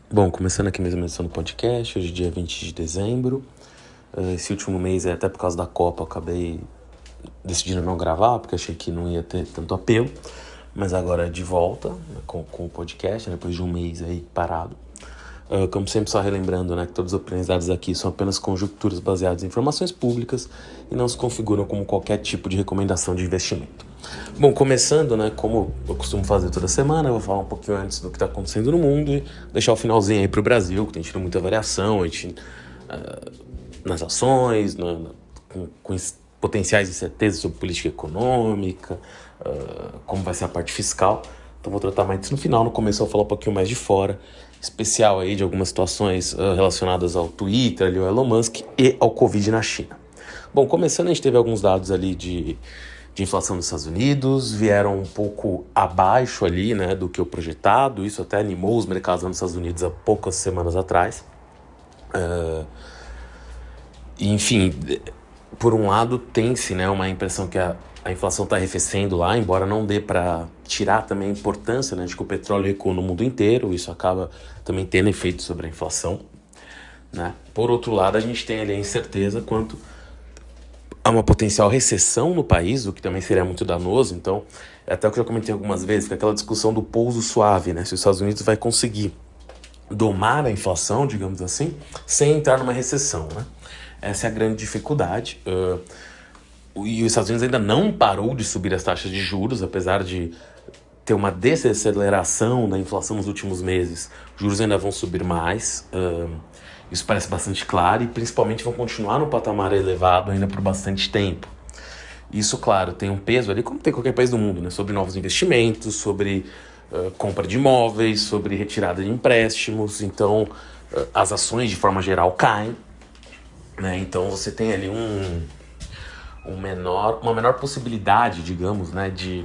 Bom, começando aqui mais uma edição do podcast, hoje é dia 20 de dezembro. Esse último mês, até por causa da Copa, eu acabei decidindo não gravar, porque achei que não ia ter tanto apelo. Mas agora é de volta, né, com o podcast, depois de um mês aí parado. Como sempre, só relembrando, né, que todas as opiniões dadas aqui são apenas conjecturas baseadas em informações públicas e não se configuram como qualquer tipo de recomendação de investimento. Bom, começando, né, como eu costumo fazer toda semana, eu vou falar um pouquinho antes do que está acontecendo no mundo e deixar o finalzinho aí para o Brasil, que tem tido muita variação, nas ações, com potenciais incertezas sobre política econômica, como vai ser a parte fiscal. Então vou tratar mais disso no final. No começo eu vou falar um pouquinho mais de fora, especial aí de algumas situações relacionadas ao Twitter, ali, ao Elon Musk e ao Covid na China. Bom, começando, a gente teve alguns dados ali de inflação nos Estados Unidos, vieram um pouco abaixo ali, né, do que o projetado. Isso até animou os mercados nos Estados Unidos há poucas semanas atrás. Enfim, por um lado tem-se, né, uma impressão que a inflação está arrefecendo lá, embora não dê para tirar também a importância, né, de que o petróleo recua no mundo inteiro. Isso acaba também tendo efeito sobre a inflação, né? Por outro lado, a gente tem ali a incerteza quanto a uma potencial recessão no país, o que também seria muito danoso. Então, é até o que eu já comentei algumas vezes, que é aquela discussão do pouso suave, né? Se os Estados Unidos vai conseguir domar a inflação, digamos assim, sem entrar numa recessão, né? Essa é a grande dificuldade. E os Estados Unidos ainda não parou de subir as taxas de juros, apesar de ter uma desaceleração da inflação nos últimos meses. Os juros ainda vão subir mais. Isso parece bastante claro e principalmente vão continuar no patamar elevado ainda por bastante tempo. Isso, claro, tem um peso ali, como tem qualquer país do mundo, né? Sobre novos investimentos, sobre compra de imóveis, sobre retirada de empréstimos. Então, as ações de forma geral caem, né? Então você tem ali uma menor possibilidade, digamos, né, de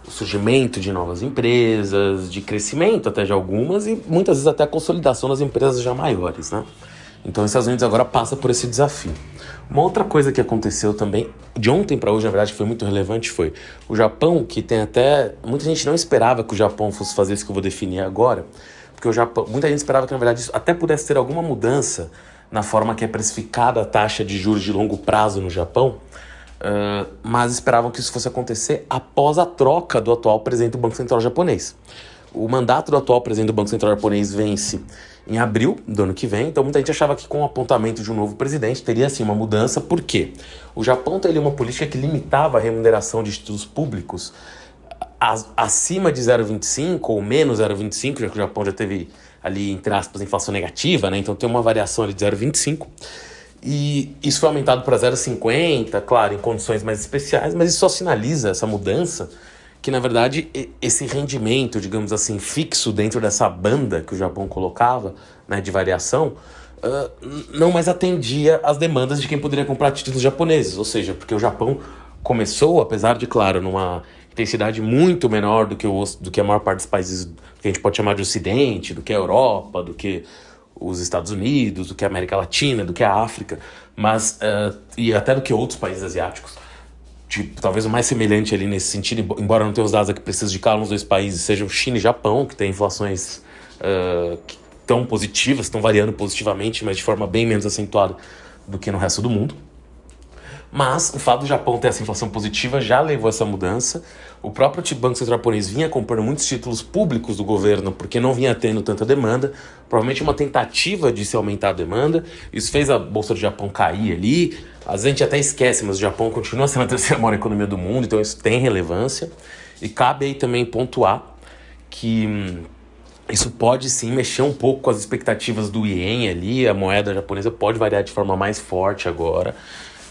o surgimento de novas empresas, de crescimento até de algumas e muitas vezes até a consolidação das empresas já maiores, né? Então os Estados Unidos agora passa por esse desafio. Uma outra coisa que aconteceu também, de ontem para hoje, na verdade, que foi muito relevante, foi o Japão, que tem até... Muita gente não esperava que o Japão fosse fazer isso que eu vou definir agora, porque o Japão, muita gente esperava que, na verdade, isso até pudesse ter alguma mudança na forma que é precificada a taxa de juros de longo prazo no Japão, mas esperavam que isso fosse acontecer após a troca do atual presidente do Banco Central japonês. O mandato do atual presidente do Banco Central japonês vence em abril do ano que vem, então muita gente achava que com o apontamento de um novo presidente teria sim uma mudança. Por quê? O Japão tem ali uma política que limitava a remuneração de títulos públicos acima de 0,25 ou menos 0,25, já que o Japão já teve ali, entre aspas, inflação negativa, né? Então tem uma variação ali de 0,25. E isso foi aumentado para 0,50, claro, em condições mais especiais, mas isso só sinaliza essa mudança, que na verdade esse rendimento, digamos assim, fixo dentro dessa banda que o Japão colocava, né, de variação, não mais atendia às demandas de quem poderia comprar títulos japoneses. Ou seja, porque o Japão começou, apesar de, claro, numa intensidade muito menor do que a maior parte dos países que a gente pode chamar de Ocidente, do que a Europa, do que os Estados Unidos, do que a América Latina, do que a África, mas e até do que outros países asiáticos. Tipo, talvez o mais semelhante ali nesse sentido, embora não tenha os dados aqui precisos de cada um dos dois países, sejam China e Japão, que têm inflações que estão positivas, estão variando positivamente, mas de forma bem menos acentuada do que no resto do mundo. Mas o fato do Japão ter essa inflação positiva já levou a essa mudança. O próprio Banco Central japonês vinha comprando muitos títulos públicos do governo porque não vinha tendo tanta demanda, provavelmente uma tentativa de se aumentar a demanda. Isso fez a Bolsa do Japão cair ali. Às vezes a gente até esquece, mas o Japão continua sendo a terceira maior economia do mundo, então isso tem relevância. E cabe aí também pontuar que isso pode sim mexer um pouco com as expectativas do ien ali. A moeda japonesa pode variar de forma mais forte agora.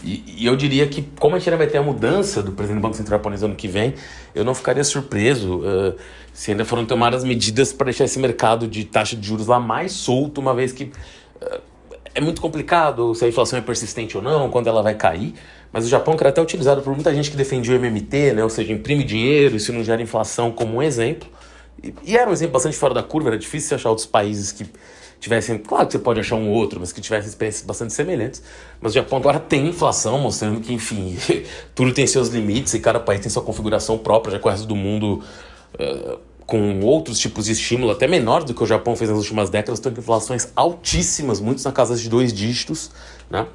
E eu diria que, como a gente ainda vai ter a mudança do presidente do Banco Central japonês ano que vem, eu não ficaria surpreso se ainda foram tomadas medidas para deixar esse mercado de taxa de juros lá mais solto, uma vez que é muito complicado se a inflação é persistente ou não, quando ela vai cair. Mas o Japão, que era até utilizado por muita gente que defendia o MMT, né? Ou seja, imprime dinheiro, isso não gera inflação, como um exemplo. E era um exemplo bastante fora da curva, era difícil achar outros países que tivessem, claro que você pode achar um outro, mas que tivessem experiências bastante semelhantes. Mas o Japão agora tem inflação, mostrando que, enfim, tudo tem seus limites e cada país tem sua configuração própria, já que o resto do mundo com outros tipos de estímulo, até menores do que o Japão fez nas últimas décadas, estão com inflações altíssimas, muitos na casa de 2 dígitos, né?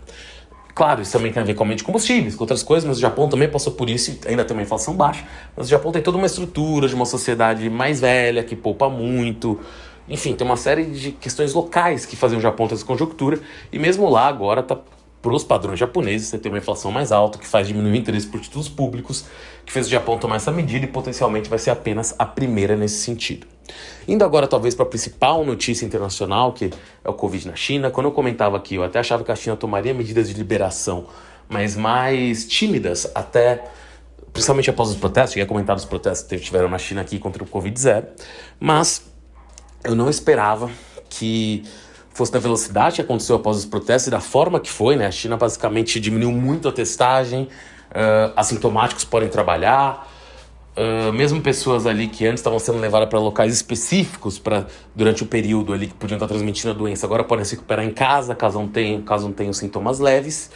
Claro, isso também tem a ver com aumento de combustíveis, com outras coisas, mas o Japão também passou por isso e ainda tem uma inflação baixa. Mas o Japão tem toda uma estrutura de uma sociedade mais velha, que poupa muito. Enfim, tem uma série de questões locais que fazem o Japão ter essa conjuntura. E mesmo lá, agora, tá para os padrões japoneses, você tem uma inflação mais alta, que faz diminuir o interesse por títulos públicos, que fez o Japão tomar essa medida e potencialmente vai ser apenas a primeira nesse sentido. Indo agora talvez para a principal notícia internacional, que é o Covid na China. Quando eu comentava aqui, eu até achava que a China tomaria medidas de liberação, mas mais tímidas, até principalmente após os protestos. Cheguei a comentar os protestos que tiveram na China aqui contra o Covid-0, mas eu não esperava que fosse da velocidade que aconteceu após os protestos e da forma que foi, né? A China basicamente diminuiu muito a testagem, assintomáticos podem trabalhar, mesmo pessoas ali que antes estavam sendo levadas para locais específicos durante o período ali que podiam estar transmitindo a doença, agora podem se recuperar em casa caso não tenham sintomas leves.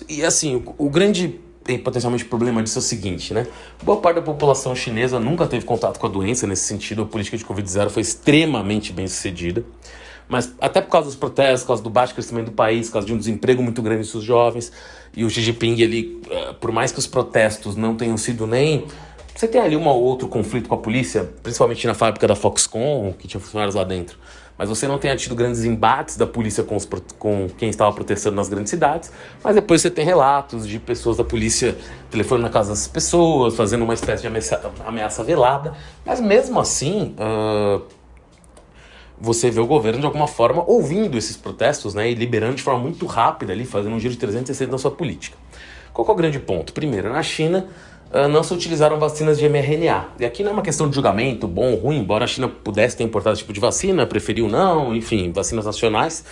E assim, o grande e potencialmente problema disso é o seguinte, né? Boa parte da população chinesa nunca teve contato com a doença, nesse sentido a política de Covid-0 foi extremamente bem sucedida. Mas até por causa dos protestos, por causa do baixo crescimento do país, por causa de um desemprego muito grande dos jovens, e o Xi Jinping, ele, por mais que os protestos não tenham sido nem... Você tem ali um ou outro conflito com a polícia, principalmente na fábrica da Foxconn, que tinha funcionários lá dentro, mas você não tem tido grandes embates da polícia com quem estava protestando nas grandes cidades, mas depois você tem relatos de pessoas da polícia telefonando na casa das pessoas, fazendo uma espécie de ameaça velada, mas mesmo assim... você vê o governo, de alguma forma, ouvindo esses protestos, né, e liberando de forma muito rápida, ali, fazendo um giro de 360 na sua política. Qual que é o grande ponto? Primeiro, na China, não se utilizaram vacinas de mRNA. E aqui não é uma questão de julgamento, bom ou ruim, embora a China pudesse ter importado esse tipo de vacina, preferiu não, enfim, vacinas nacionais.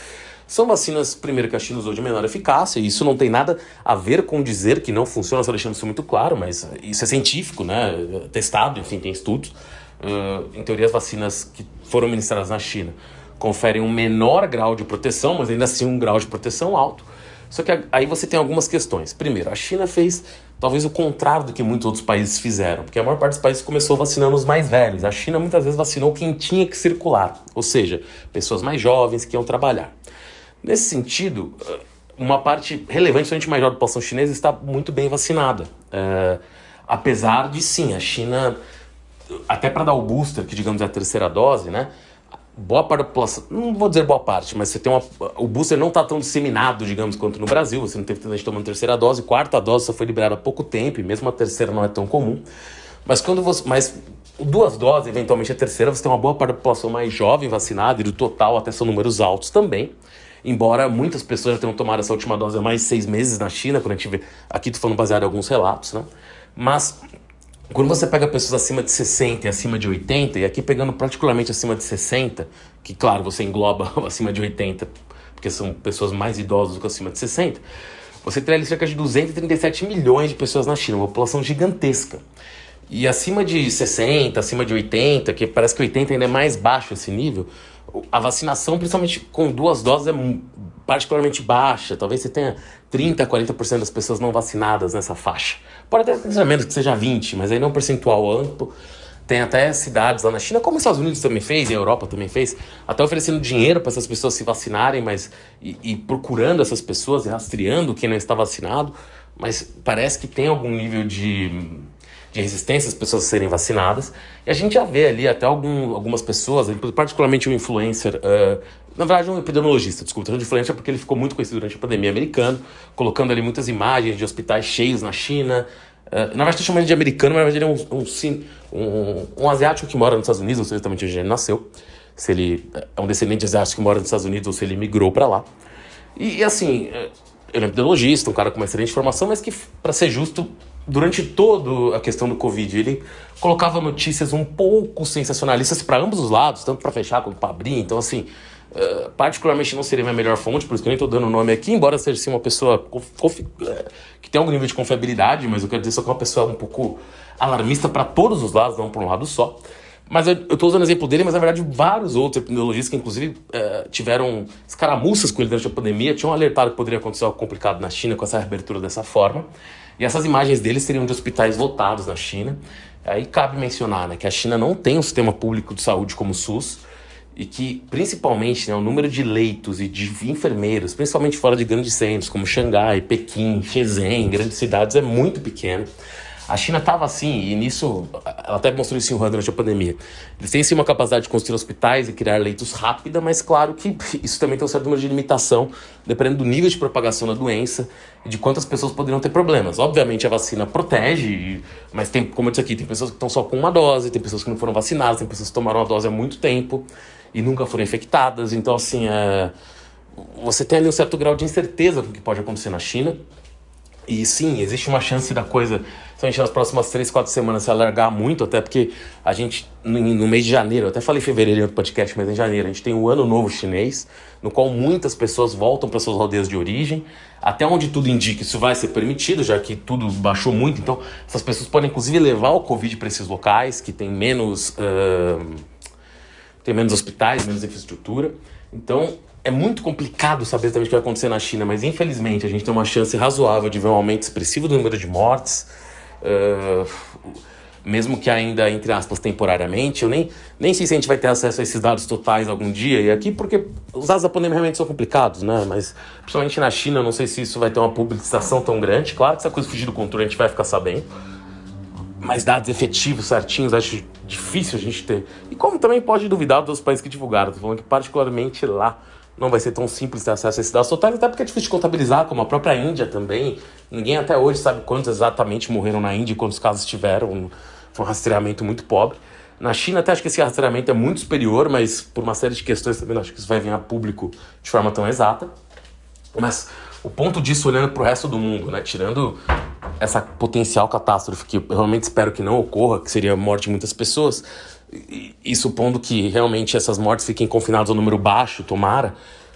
São vacinas, primeiro, que a China usou de menor eficácia, e isso não tem nada a ver com dizer que não funciona, só deixando isso muito claro, mas isso é científico, né, testado, enfim, tem estudos. Em teoria, as vacinas que foram ministradas na China conferem um menor grau de proteção, mas ainda assim um grau de proteção alto. Só que aí você tem algumas questões. Primeiro, a China fez talvez o contrário do que muitos outros países fizeram, porque a maior parte dos países começou vacinando os mais velhos. A China muitas vezes vacinou quem tinha que circular, ou seja, pessoas mais jovens que iam trabalhar. Nesse sentido, uma parte relevante, principalmente mais jovem da população chinesa, está muito bem vacinada. Apesar de, sim, a China... até para dar o booster, que digamos é a terceira dose, né? Boa parte da população, não vou dizer boa parte, mas você tem o booster não está tão disseminado, digamos, quanto no Brasil. Você não teve tanta gente tomando terceira dose, quarta dose só foi liberada há pouco tempo, e mesmo a terceira não é tão comum. Mas mas 2 doses, eventualmente a terceira, você tem uma boa parte da população mais jovem vacinada, e do total até são números altos também. Embora muitas pessoas já tenham tomado essa última dose há mais de 6 meses na China, quando a gente vê, aqui estou falando baseado em alguns relatos, né? Mas... quando você pega pessoas acima de 60 e acima de 80, e aqui pegando particularmente acima de 60, que claro, você engloba acima de 80, porque são pessoas mais idosas do que acima de 60, você tem ali cerca de 237 milhões de pessoas na China, uma população gigantesca. E acima de 60, acima de 80, que parece que 80 ainda é mais baixo esse nível, a vacinação, principalmente com 2 doses, é particularmente baixa. Talvez você tenha 30%, 40% das pessoas não vacinadas nessa faixa. Pode até ser menos, que seja 20%, mas aí não é um percentual amplo. Tem até cidades lá na China, como os Estados Unidos também fez, e a Europa também fez, até oferecendo dinheiro para essas pessoas se vacinarem, mas e procurando essas pessoas e rastreando quem não está vacinado. Mas parece que tem algum nível de resistência às pessoas serem vacinadas. E a gente já vê ali até algumas pessoas, particularmente um influencer, na verdade um epidemiologista, desculpa, de influencer porque ele ficou muito conhecido durante a pandemia americano, colocando ali muitas imagens de hospitais cheios na China. Na verdade estou chamando ele de americano, mas na verdade ele é um asiático que mora nos Estados Unidos, não sei exatamente onde ele nasceu, se ele é um descendente asiático que mora nos Estados Unidos ou se ele migrou para lá. E assim, ele é um epidemiologista, um cara com uma excelente formação, mas que, para ser justo, durante toda a questão do Covid, ele colocava notícias um pouco sensacionalistas para ambos os lados, tanto para fechar quanto para abrir. Então, assim, particularmente não seria a minha melhor fonte, por isso que eu nem estou dando o nome aqui, embora seja assim, uma pessoa que tem algum nível de confiabilidade, mas eu quero dizer só que é uma pessoa um pouco alarmista para todos os lados, não para um lado só. Mas eu estou usando o exemplo dele, mas na verdade vários outros epidemiologistas que inclusive tiveram escaramuças com ele durante a pandemia, tinham alertado que poderia acontecer algo complicado na China com essa reabertura dessa forma. E essas imagens deles seriam de hospitais lotados na China. Aí cabe mencionar, né, que a China não tem um sistema público de saúde como o SUS, e que, principalmente, né, o número de leitos e de enfermeiros, principalmente fora de grandes centros, como Xangai, Pequim, Shenzhen, grandes cidades, é muito pequeno. A China estava assim, e nisso, ela até mostrou isso em Wuhan durante a pandemia. Eles têm sim uma capacidade de construir hospitais e criar leitos rápida, mas claro que isso também tem um certo número de limitação, dependendo do nível de propagação da doença e de quantas pessoas poderiam ter problemas. Obviamente a vacina protege, mas tem, como eu disse aqui, tem pessoas que estão só com uma dose, tem pessoas que não foram vacinadas, tem pessoas que tomaram a dose há muito tempo e nunca foram infectadas. Então, assim, você tem ali um certo grau de incerteza com o que pode acontecer na China. E sim, existe uma chance da coisa, somente nas próximas 3, 4 semanas, se alargar muito, até porque a gente, no mês de janeiro, eu até falei em fevereiro em outro podcast, mas em janeiro, a gente tem o Ano Novo Chinês, no qual muitas pessoas voltam para suas aldeias de origem, até onde tudo indica isso vai ser permitido, já que tudo baixou muito, então essas pessoas podem inclusive levar o Covid para esses locais, que tem menos hospitais, menos infraestrutura. Então, é muito complicado saber exatamente o que vai acontecer na China, mas infelizmente a gente tem uma chance razoável de ver um aumento expressivo do número de mortes, mesmo que ainda, entre aspas, temporariamente. Eu nem sei se a gente vai ter acesso a esses dados totais algum dia, e aqui porque os dados da pandemia realmente são complicados, né? Mas, principalmente na China, eu não sei se isso vai ter uma publicização tão grande. Claro que se a coisa fugir do controle, a gente vai ficar sabendo. Mas dados efetivos, certinhos, acho difícil a gente ter. E como também pode duvidar dos países que divulgaram. Estou falando que particularmente lá não vai ser tão simples ter acesso a esses dados totais, até porque é difícil de contabilizar, como a própria Índia também. Ninguém até hoje sabe quantos exatamente morreram na Índia e quantos casos tiveram. Foi um rastreamento muito pobre. Na China até acho que esse rastreamento é muito superior, mas por uma série de questões também não acho que isso vai vir a público de forma tão exata. Mas o ponto disso, olhando para o resto do mundo, né, tirando essa potencial catástrofe que eu realmente espero que não ocorra, que seria a morte de muitas pessoas, e supondo que realmente essas mortes fiquem confinadas a um número baixo, tomara,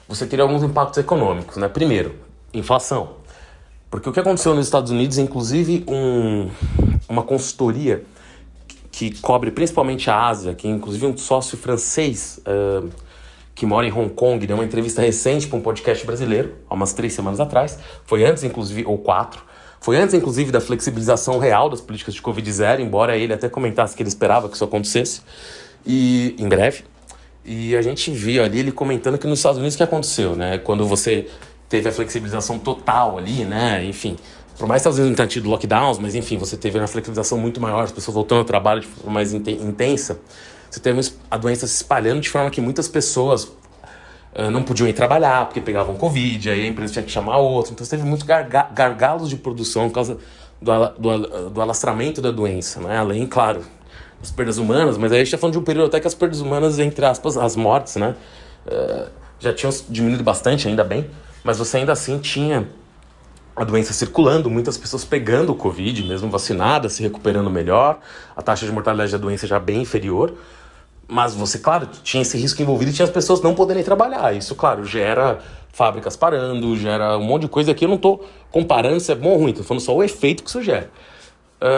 você teria alguns impactos econômicos, né? Primeiro, inflação. Porque o que aconteceu nos Estados Unidos, inclusive uma consultoria que cobre principalmente a Ásia, que inclusive um sócio francês que mora em Hong Kong, deu uma entrevista recente para um podcast brasileiro, há umas 3 semanas atrás, foi antes inclusive, ou 4, foi antes inclusive da flexibilização real das políticas de Covid-0, embora ele até comentasse que ele esperava que isso acontecesse, e em breve. E a gente viu ali ele comentando que nos Estados Unidos o que aconteceu, né? Quando você teve a flexibilização total ali, né? Enfim, por mais que os Estados Unidos não tenham tido lockdowns, mas enfim, você teve uma flexibilização muito maior, as pessoas voltando ao trabalho de forma mais intensa, você teve a doença se espalhando de forma que muitas pessoas não podiam ir trabalhar porque pegavam Covid, aí a empresa tinha que chamar outro. Então você teve muitos gargalos de produção por causa do alastramento da doença, né? Além, claro, das perdas humanas, mas aí a gente está falando de um período até que as perdas humanas, entre aspas, as mortes, né? Já tinham diminuído bastante, ainda bem, mas você ainda assim tinha a doença circulando, muitas pessoas pegando o Covid, mesmo vacinadas, se recuperando melhor, a taxa de mortalidade da doença já bem inferior. Mas você, claro, tinha esse risco envolvido e tinha as pessoas não poderem trabalhar. Isso, claro, gera fábricas parando, gera um monte de coisa aqui. Eu não estou comparando se é bom ou ruim, estou falando só o efeito que isso gera.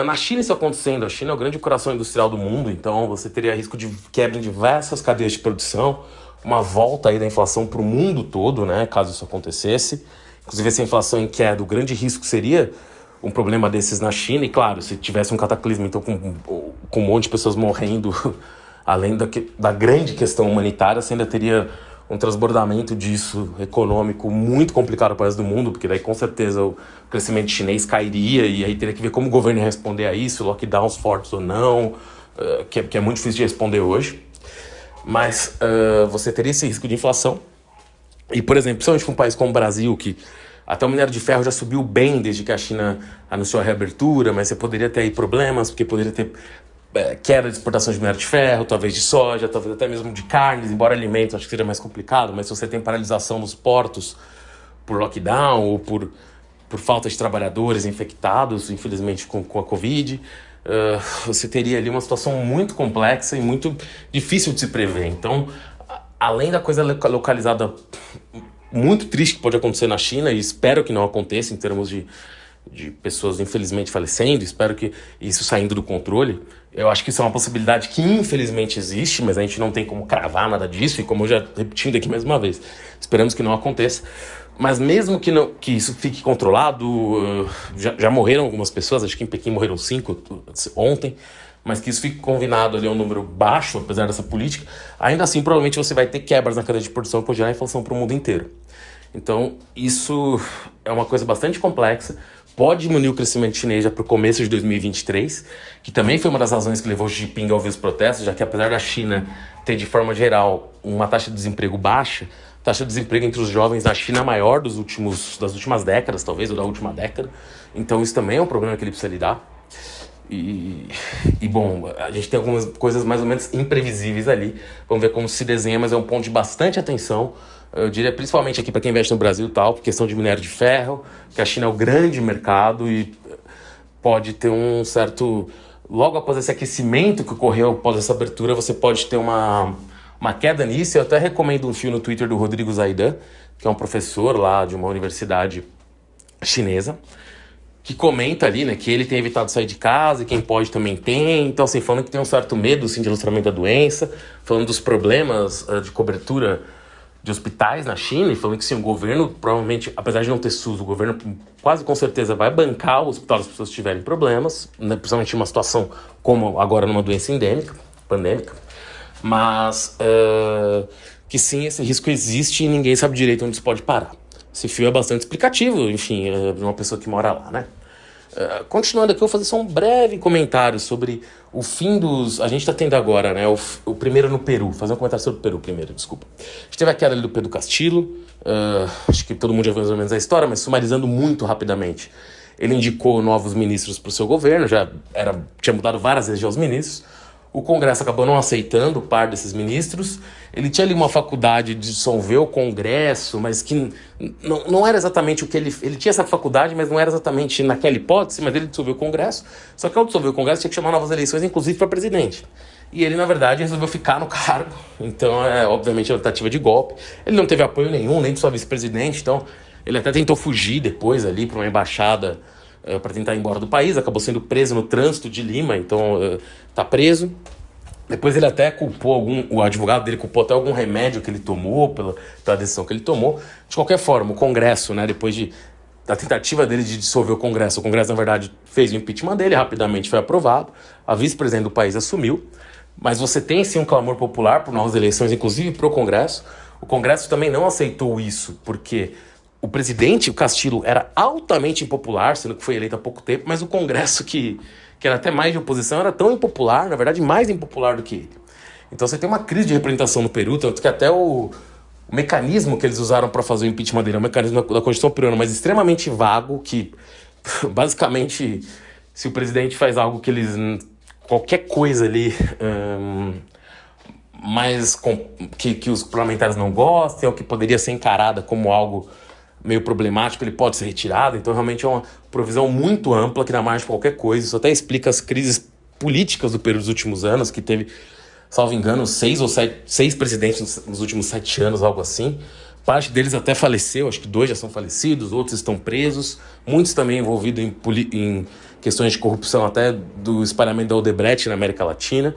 Na China isso acontecendo, a China é o grande coração industrial do mundo, então você teria risco de quebra em diversas cadeias de produção, uma volta aí da inflação para o mundo todo, né, caso isso acontecesse. Inclusive essa inflação em queda, o grande risco seria um problema desses na China, e claro, se tivesse um cataclismo, então com um monte de pessoas morrendo... Além da grande questão humanitária, você ainda teria um transbordamento disso econômico muito complicado para o resto do mundo, porque daí com certeza o crescimento chinês cairia, e aí teria que ver como o governo ia responder a isso, lockdowns fortes ou não, que é muito difícil de responder hoje. Mas você teria esse risco de inflação. E, por exemplo, principalmente para um país como o Brasil, que até o minério de ferro já subiu bem desde que a China anunciou a reabertura, mas você poderia ter aí problemas, porque poderia ter queda de exportação de minério de ferro, talvez de soja, talvez até mesmo de carnes, embora alimentos acho que seria mais complicado, mas se você tem paralisação nos portos por lockdown ou por falta de trabalhadores infectados, infelizmente, com a Covid, você teria ali uma situação muito complexa e muito difícil de se prever. Então, além da coisa localizada muito triste que pode acontecer na China, e espero que não aconteça em termos de de pessoas infelizmente falecendo, espero que isso saindo do controle. Eu acho que isso é uma possibilidade que infelizmente existe, mas a gente não tem como cravar nada disso, e como eu já repetindo aqui mais uma vez, esperamos que não aconteça. Mas mesmo que, não, que isso fique controlado, já morreram algumas pessoas, acho que em Pequim morreram 5 ontem, mas que isso fique confinado ali a um número baixo, apesar dessa política, ainda assim provavelmente você vai ter quebras na cadeia de produção que pode gerar inflação para o mundo inteiro. Então isso é uma coisa bastante complexa, pode diminuir o crescimento chinês já para o começo de 2023, que também foi uma das razões que levou Xi Jinping a ouvir os protestos, já que apesar da China ter de forma geral uma taxa de desemprego baixa, a taxa de desemprego entre os jovens na China é maior das últimas décadas, talvez, ou da última década. Então isso também é um problema que ele precisa lidar. E bom, a gente tem algumas coisas mais ou menos imprevisíveis ali. Vamos ver como se desenha, mas é um ponto de bastante atenção. Eu diria principalmente aqui para quem investe no Brasil e tal, por questão de minério de ferro, que a China é o grande mercado e pode ter um certo... Logo após esse aquecimento que ocorreu após essa abertura, você pode ter uma queda nisso. Eu até recomendo um fio no Twitter do Rodrigo Zaidan, que é um professor lá de uma universidade chinesa, que comenta ali, né, que ele tem evitado sair de casa e quem pode também tem. Então, assim, falando que tem um certo medo, assim, de alastramento da doença, falando dos problemas de cobertura de hospitais na China, e falando que, sim, o governo provavelmente, apesar de não ter SUS, o governo quase com certeza vai bancar o hospital das pessoas que tiverem problemas, né, principalmente em uma situação como agora numa doença endêmica, pandêmica, mas que sim, esse risco existe e ninguém sabe direito onde isso pode parar. Esse fio é bastante explicativo, enfim, de uma pessoa que mora lá, né? Continuando aqui, eu vou fazer só um breve comentário sobre o fim dos... A gente está tendo agora, né, o primeiro no Peru. Fazer um comentário sobre o Peru primeiro, desculpa. A gente teve a queda ali do Pedro Castillo, acho que todo mundo já viu mais ou menos a história, mas sumarizando muito rapidamente. Ele indicou novos ministros para o seu governo, tinha mudado várias vezes já os ministros. O Congresso acabou não aceitando o par desses ministros. Ele tinha ali uma faculdade de dissolver o Congresso, mas que não era exatamente o que ele... Ele tinha essa faculdade, mas não era exatamente naquela hipótese, mas ele dissolveu o Congresso. Só que ao dissolver o Congresso tinha que chamar novas eleições, inclusive para presidente. E ele, na verdade, resolveu ficar no cargo. Então, obviamente, uma tentativa de golpe. Ele não teve apoio nenhum, nem de sua vice-presidente. Então, ele até tentou fugir depois ali para uma embaixada para tentar ir embora do país, acabou sendo preso no trânsito de Lima, então tá preso. Depois ele até culpou o advogado dele culpou até algum remédio que ele tomou pela decisão que ele tomou. De qualquer forma, o Congresso, né, depois da tentativa dele de dissolver o Congresso, na verdade fez o impeachment dele, rapidamente foi aprovado, a vice-presidente do país assumiu, mas você tem sim um clamor popular por novas eleições, inclusive pro Congresso. O Congresso também não aceitou isso, porque o presidente, o Castillo, era altamente impopular, sendo que foi eleito há pouco tempo, mas o Congresso, que era até mais de oposição, era tão impopular, na verdade, mais impopular do que ele. Então você tem uma crise de representação no Peru, tanto que até o mecanismo que eles usaram para fazer o impeachment dele é um mecanismo da Constituição peruana, mas extremamente vago, que basicamente, se o presidente faz algo que eles... qualquer coisa ali... mas que os parlamentares não gostem, ou que poderia ser encarada como algo meio problemático, ele pode ser retirado. Então realmente é uma provisão muito ampla que dá margem para qualquer coisa. Isso até explica as crises políticas do Peru dos últimos anos, que teve, salvo engano, 6 presidentes nos últimos 7 anos, algo assim. Parte deles até faleceu, acho que 2 já são falecidos, outros estão presos, muitos também envolvidos em questões de corrupção, até do espalhamento da Odebrecht na América Latina.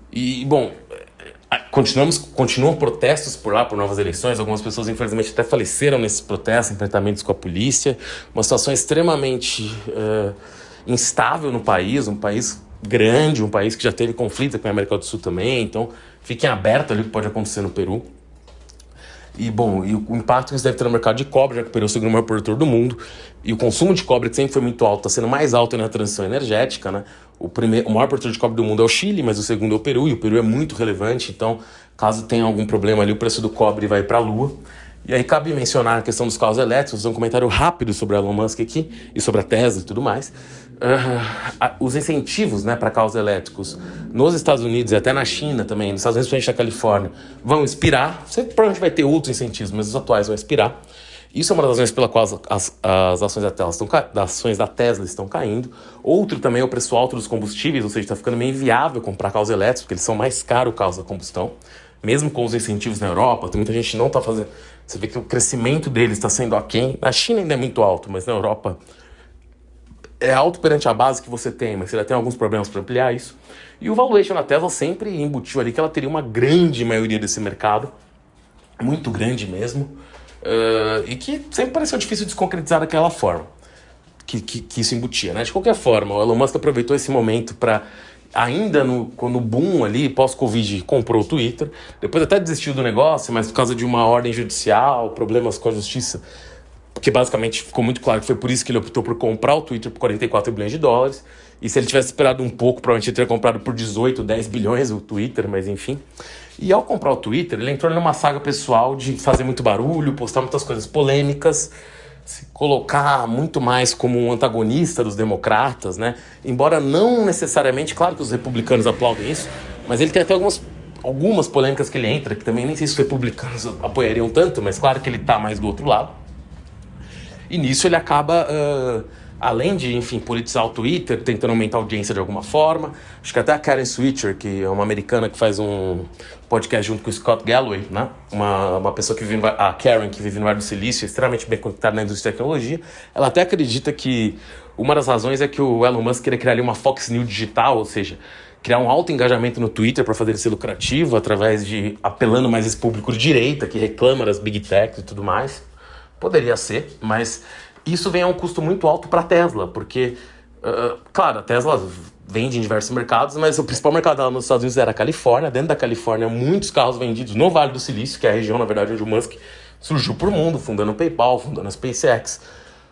E, bom, continuam protestos por lá, por novas eleições. Algumas pessoas, infelizmente, até faleceram nesses protestos, enfrentamentos com a polícia. Uma situação extremamente instável no país, um país grande, um país que já teve conflito com a América do Sul também. Então, fiquem abertos ali o que pode acontecer no Peru. E, bom, e o impacto que isso deve ter no mercado de cobre, já que o Peru é o segundo maior produtor do mundo. E o consumo de cobre, que sempre foi muito alto, está sendo mais alto na transição energética, né? O maior produtor de cobre do mundo é o Chile, mas o segundo é o Peru, e o Peru é muito relevante. Então, caso tenha algum problema ali, o preço do cobre vai para a lua. E aí cabe mencionar a questão dos carros elétricos, fazer um comentário rápido sobre a Elon Musk aqui, e sobre a Tesla e tudo mais. Os incentivos, né, para carros elétricos nos Estados Unidos e até na China também, nos Estados Unidos, principalmente na Califórnia, vão expirar. Você provavelmente vai ter outros incentivos, mas os atuais vão expirar. Isso é uma das razões pela qual as ações da Tesla estão caindo. Outro também é o preço alto dos combustíveis, ou seja, está ficando meio inviável comprar carros elétricos, porque eles são mais caros, carros a combustão. Mesmo com os incentivos na Europa, tem muita gente que não está fazendo... Você vê que o crescimento deles está sendo aquém. Na China ainda é muito alto, mas na Europa é alto perante a base que você tem, mas você ainda tem alguns problemas para ampliar isso. E o valuation da Tesla sempre embutiu ali que ela teria uma grande maioria desse mercado, muito grande mesmo, e que sempre pareceu difícil de se concretizar daquela forma que isso embutia, né? De qualquer forma, o Elon Musk aproveitou esse momento para, ainda no boom ali, pós-Covid, comprou o Twitter, depois até desistiu do negócio, mas por causa de uma ordem judicial, problemas com a justiça, porque basicamente ficou muito claro que foi por isso que ele optou por comprar o Twitter por 44 bilhões de dólares, e se ele tivesse esperado um pouco, provavelmente ele teria comprado por 18, 10 bilhões o Twitter, mas enfim. E ao comprar o Twitter, ele entrou numa saga pessoal de fazer muito barulho, postar muitas coisas polêmicas, se colocar muito mais como um antagonista dos democratas, né? Embora não necessariamente, claro que os republicanos aplaudem isso, mas ele tem até algumas polêmicas que ele entra, que também nem sei se os republicanos apoiariam tanto, mas claro que ele tá mais do outro lado. E nisso ele acaba, além de, enfim, politizar o Twitter, tentando aumentar a audiência de alguma forma. Acho que até a Karen Switcher, que é uma americana que faz um podcast junto com o Scott Galloway, né? Uma pessoa que vive a Karen, que vive no Vale do Silício, extremamente bem conectada na indústria de tecnologia. Ela até acredita que uma das razões é que o Elon Musk queria criar ali uma Fox News digital, ou seja, criar um alto engajamento no Twitter para fazer ele ser lucrativo, através de apelando mais esse público de direita, que reclama das big techs e tudo mais. Poderia ser, mas isso vem a um custo muito alto para a Tesla, porque, claro, a Tesla vende em diversos mercados, mas o principal mercado dela nos Estados Unidos era a Califórnia. Dentro da Califórnia, muitos carros vendidos no Vale do Silício, que é a região, na verdade, onde o Musk surgiu para o mundo, fundando o PayPal, fundando a SpaceX,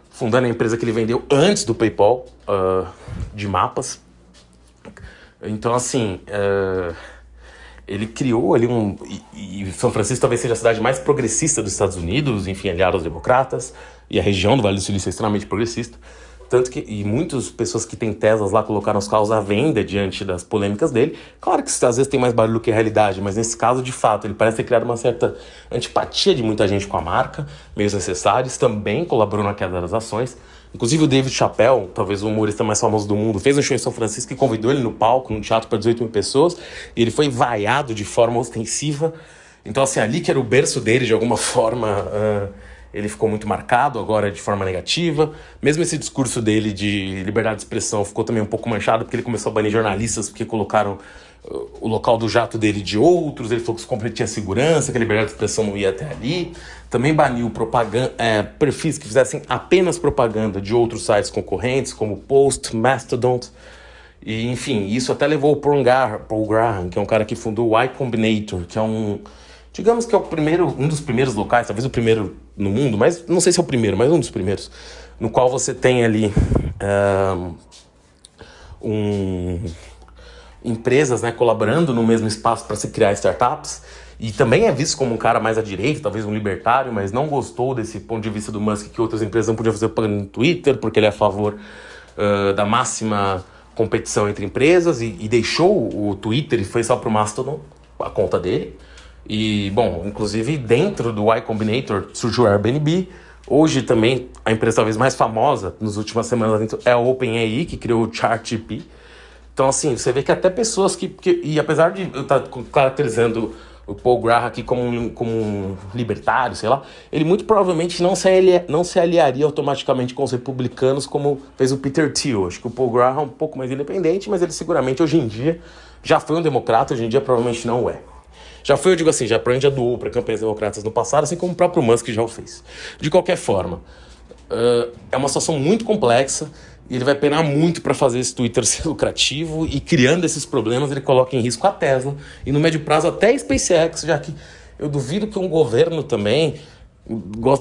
fundando a empresa que ele vendeu antes do PayPal, de mapas. Então, assim, ele criou ali e São Francisco talvez seja a cidade mais progressista dos Estados Unidos, enfim, aliado aos democratas, e a região do Vale do Silício é extremamente progressista. Tanto que, e muitas pessoas que têm Teslas lá colocaram os carros à venda diante das polêmicas dele. Claro que às vezes tem mais barulho que a realidade, mas nesse caso, de fato, ele parece ter criado uma certa antipatia de muita gente com a marca, meios necessários, também colaborou na queda das ações. Inclusive o David Chappelle, talvez o humorista mais famoso do mundo, fez um show em São Francisco e convidou ele no palco, num teatro para 18 mil pessoas, e ele foi vaiado de forma ostensiva. Então, assim, ali que era o berço dele, de alguma forma, ele ficou muito marcado agora de forma negativa. Mesmo esse discurso dele de liberdade de expressão ficou também um pouco manchado, porque ele começou a banir jornalistas, porque colocaram o local do jato dele de outros. Ele falou que isso tinha segurança, que a liberdade de expressão não ia até ali. Também baniu perfis que fizessem apenas propaganda de outros sites concorrentes, como Post, Mastodon. E, enfim, isso até levou o Paul Graham, que é um cara que fundou o Y Combinator, que é digamos que é um dos primeiros locais, talvez o primeiro no mundo, mas não sei se é o primeiro, mas um dos primeiros, no qual você tem ali empresas, né, colaborando no mesmo espaço para se criar startups, e também é visto como um cara mais à direita, talvez um libertário, mas não gostou desse ponto de vista do Musk, que outras empresas não podiam fazer propaganda no Twitter, porque ele é a favor da máxima competição entre empresas, e deixou o Twitter e foi só para o Mastodon, a conta dele. E, bom, inclusive dentro do Y Combinator surgiu o Airbnb. Hoje também a empresa talvez mais famosa nas últimas semanas é a OpenAI, que criou o ChatGPT. Então, assim, você vê que até pessoas e apesar de eu estar caracterizando o Paul Graham aqui como um libertário, sei lá, ele muito provavelmente não se aliaria automaticamente com os republicanos como fez o Peter Thiel. Acho que o Paul Graham é um pouco mais independente, mas ele seguramente hoje em dia já foi um democrata, hoje em dia provavelmente não é. Já foi, eu digo assim, provavelmente já doou para campanhas democratas no passado, assim como o próprio Musk já o fez. De qualquer forma, é uma situação muito complexa e ele vai penar muito para fazer esse Twitter ser lucrativo, e criando esses problemas ele coloca em risco a Tesla e no médio prazo até a SpaceX, já que eu duvido que um governo também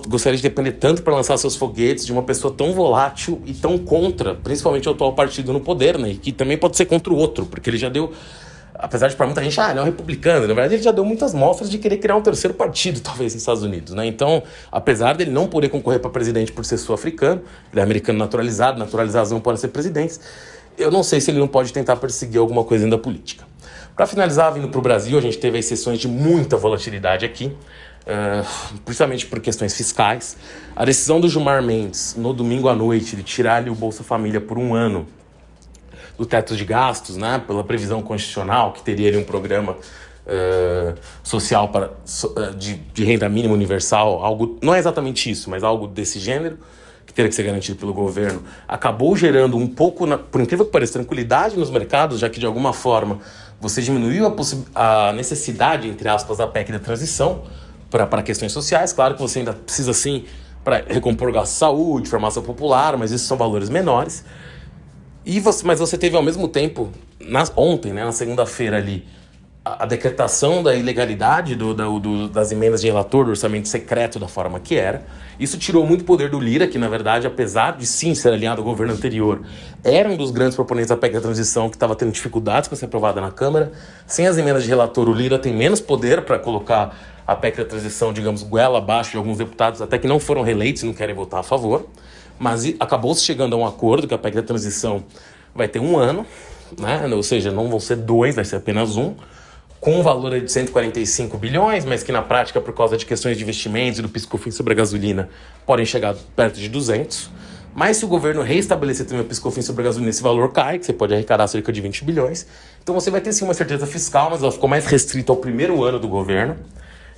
gostaria de depender tanto para lançar seus foguetes de uma pessoa tão volátil e tão contra, principalmente o atual partido no poder, né? E que também pode ser contra o outro, porque ele já deu... Apesar de para muita gente, ele é um republicano, na verdade ele já deu muitas mostras de querer criar um terceiro partido, talvez, nos Estados Unidos, né? Então, apesar dele não poder concorrer para presidente por ser sul-africano, ele é americano naturalizados não podem ser presidentes, eu não sei se ele não pode tentar perseguir alguma coisa ainda política. Para finalizar, vindo para o Brasil, a gente teve as sessões de muita volatilidade aqui, principalmente por questões fiscais. A decisão do Gilmar Mendes, no domingo à noite, de tirar-lhe o Bolsa Família por um ano do teto de gastos, né, pela previsão constitucional, que teria ali um programa social de renda mínima universal, algo, não é exatamente isso, mas algo desse gênero, que teria que ser garantido pelo governo, acabou gerando um pouco, por incrível que pareça, tranquilidade nos mercados, já que de alguma forma você diminuiu a necessidade, entre aspas, da PEC da transição para questões sociais. Claro que você ainda precisa, sim, para recompor gasto de saúde, farmácia popular, mas isso são valores menores. Mas você teve ao mesmo tempo, ontem, né, na segunda-feira ali, a decretação da ilegalidade das emendas de relator do orçamento secreto da forma que era. Isso tirou muito poder do Lira, que na verdade, apesar de sim ser alinhado ao governo anterior, era um dos grandes proponentes da PEC da transição, que estava tendo dificuldades para ser aprovada na Câmara. Sem as emendas de relator, o Lira tem menos poder para colocar a PEC da transição, digamos, goela abaixo de alguns deputados, até que não foram reeleitos e não querem votar a favor. Mas acabou-se chegando a um acordo que a PEC da transição vai ter 1 ano, né? Ou seja, não vão ser 2, vai ser apenas 1, com um valor de 145 bilhões, mas que na prática, por causa de questões de investimentos e do PIS/COFINS sobre a gasolina, podem chegar perto de 200. Mas se o governo reestabelecer também o PIS/COFINS sobre a gasolina, esse valor cai, que você pode arrecadar cerca de 20 bilhões. Então você vai ter sim uma certeza fiscal, mas ela ficou mais restrita ao primeiro ano do governo.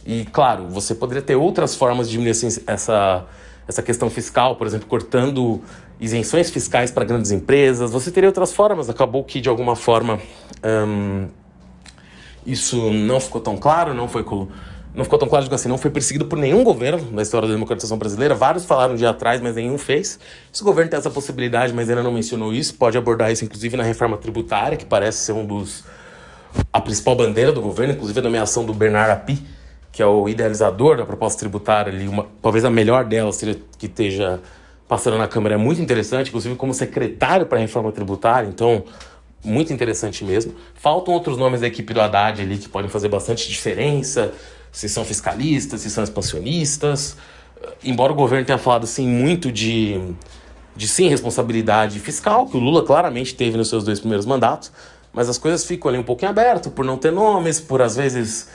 E claro, você poderia ter outras formas de diminuir essa questão fiscal, por exemplo, cortando isenções fiscais para grandes empresas. Você teria outras formas. Acabou que, de alguma forma, isso não ficou tão claro, não ficou tão claro, digo assim, não foi perseguido por nenhum governo na história da democratização brasileira. Vários falaram um dia atrás, mas nenhum fez. Esse governo tem essa possibilidade, mas ainda não mencionou isso. Pode abordar isso, inclusive, na reforma tributária, que parece ser a principal bandeira do governo, inclusive a nomeação do Bernard Api, que é o idealizador da proposta tributária, talvez a melhor delas seja que esteja passando na Câmara. É muito interessante, inclusive como secretário para a reforma tributária, então muito interessante mesmo. Faltam outros nomes da equipe do Haddad ali que podem fazer bastante diferença, se são fiscalistas, se são expansionistas. Embora o governo tenha falado sim, muito de sim, responsabilidade fiscal, que o Lula claramente teve nos seus 2 primeiros mandatos, mas as coisas ficam ali um pouco em aberto, por não ter nomes, por às vezes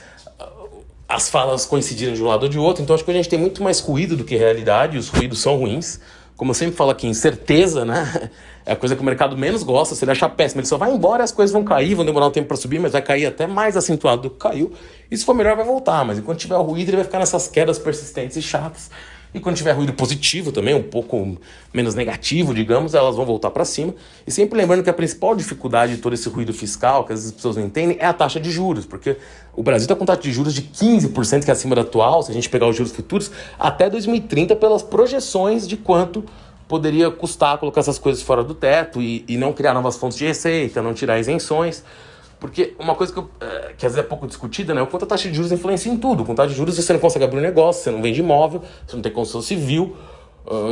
as falas coincidirem de um lado ou de outro. Então acho que a gente tem muito mais ruído do que realidade, e os ruídos são ruins. Como eu sempre falo aqui, incerteza, né? É a coisa que o mercado menos gosta. Se ele achar péssimo, ele só vai embora e as coisas vão cair, vão demorar um tempo para subir, mas vai cair até mais acentuado do que caiu. E se for melhor, vai voltar. Mas enquanto tiver o ruído, ele vai ficar nessas quedas persistentes e chatas. E quando tiver ruído positivo também, um pouco menos negativo, digamos, elas vão voltar para cima. E sempre lembrando que a principal dificuldade de todo esse ruído fiscal, que às vezes as pessoas não entendem, é a taxa de juros. Porque o Brasil está com taxa de juros de 15%, que é acima da atual, se a gente pegar os juros futuros, até 2030, pelas projeções de quanto poderia custar colocar essas coisas fora do teto e não criar novas fontes de receita, não tirar isenções. Porque uma coisa que às vezes é pouco discutida, né? O quanto a taxa de juros influencia em tudo. Com taxa de juros você não consegue abrir um negócio, você não vende imóvel, você não tem construção civil,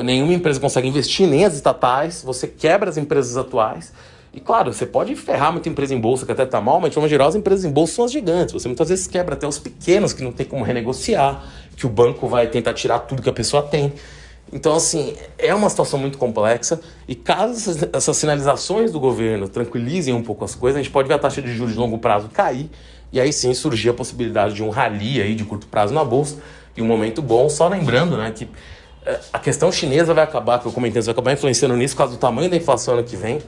nenhuma empresa consegue investir, nem as estatais, você quebra as empresas atuais. E claro, você pode ferrar muita empresa em bolsa que até tá mal, mas de forma geral as empresas em bolsa são as gigantes. Você muitas vezes quebra até os pequenos que não tem como renegociar, que o banco vai tentar tirar tudo que a pessoa tem. Então, assim, é uma situação muito complexa e caso essas sinalizações do governo tranquilizem um pouco as coisas, a gente pode ver a taxa de juros de longo prazo cair e aí sim surgir a possibilidade de um rally aí de curto prazo na bolsa e um momento bom. Só lembrando, né, que a questão chinesa vai acabar, que eu comentei, vai acabar influenciando nisso por causa do tamanho da inflação ano que vem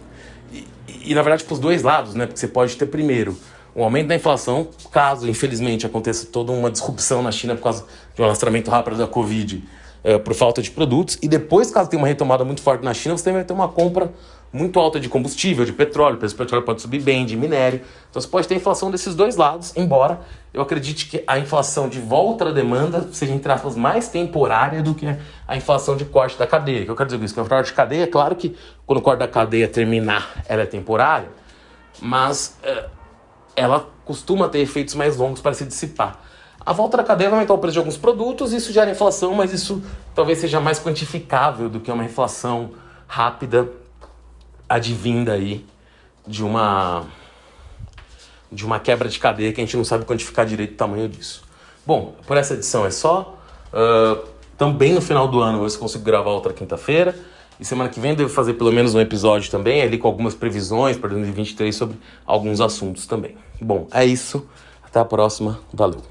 e na verdade, para os dois lados, né, porque você pode ter primeiro um aumento da inflação, caso infelizmente aconteça toda uma disrupção na China por causa de um alastramento rápido da Covid, por falta de produtos, e depois, caso tenha uma retomada muito forte na China, você também vai ter uma compra muito alta de combustível, de petróleo, o preço do petróleo pode subir bem, de minério, então você pode ter inflação desses dois lados, embora eu acredite que a inflação de volta à demanda seja, entre aspas, mais temporária do que a inflação de corte da cadeia. O que eu quero dizer com isso? Que a corte de cadeia, é claro que quando o corte da cadeia terminar, ela é temporária, mas ela costuma ter efeitos mais longos para se dissipar. A volta da cadeia vai aumentar o preço de alguns produtos, isso gera inflação, mas isso talvez seja mais quantificável do que uma inflação rápida advinda aí de uma quebra de cadeia que a gente não sabe quantificar direito o tamanho disso. Bom, por essa edição é só. Também no final do ano eu consigo gravar outra quinta-feira. E semana que vem eu devo fazer pelo menos um episódio também, ali com algumas previsões para 2023 sobre alguns assuntos também. Bom, é isso. Até a próxima. Valeu.